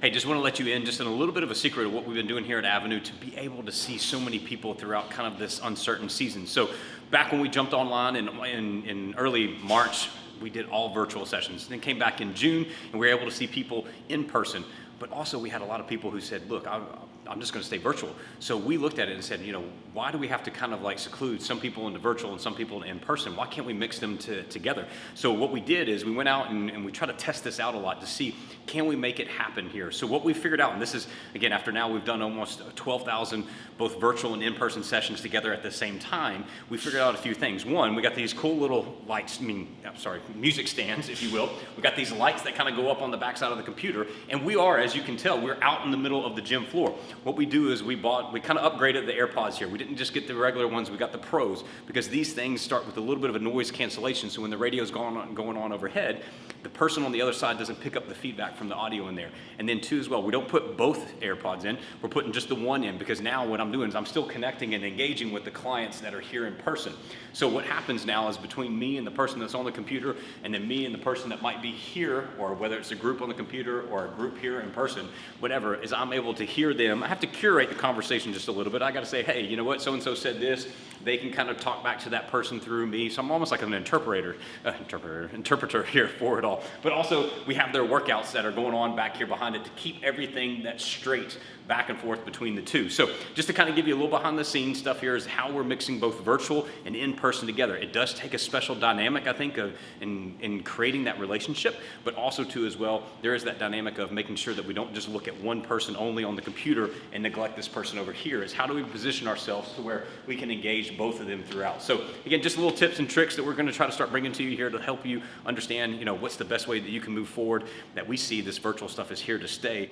Hey, just want to let you in just in a little bit of a secret of what we've been doing here at Avenue to be able to see so many people throughout kind of this uncertain season. So back when we jumped online in early March, we did all virtual sessions. Then came back in June and we were able to see people in person. But also we had a lot of people who said, look, I'm just going to stay virtual. So we looked at it and said, why do we have to kind of like seclude some people into virtual and some people in person? Why can't we mix them together? So what we did is we went out and we tried to test this out a lot to see, can we make it happen here? So what we figured out, and this is, again, after now we've done almost 12,000 both virtual and in-person sessions together at the same time, we figured out a few things. One, we got these cool little lights, music stands, if you will. We got these lights that kind of go up on the backside of the computer, and we are, as you can tell, we're out in the middle of the gym floor. What we do is we kind of upgraded the AirPods here. We didn't just get the regular ones, we got the Pros, because these things start with a little bit of a noise cancellation, so when the radio's going on overhead, the person on the other side doesn't pick up the feedback from the audio in there. And then two as well, we don't put both AirPods in, we're putting just the one in, because now what I'm doing is I'm still connecting and engaging with the clients that are here in person. So what happens now is between me and the person that's on the computer, and then me and the person that might be here, or whether it's a group on the computer or a group here in person, whatever, is I'm able to hear them. I have to curate the conversation just a little bit. I got to say, hey, you know what, so-and-so said this. They can kind of talk back to that person through me. So I'm almost like an interpreter here for it all. But also, we have their workouts that are going on back here behind it to keep everything that's straight back and forth between the two. So just to kind of give you a little behind the scenes stuff here is how we're mixing both virtual and in-person together. It does take a special dynamic, I think, in creating that relationship, but also too as well, there is that dynamic of making sure that we don't just look at one person only on the computer and neglect this person over here. Is how do we position ourselves to where we can engage both of them throughout. So again, just little tips and tricks that we're going to try to start bringing to you here to help you understand, what's the best way that you can move forward, that we see this virtual stuff is here to stay.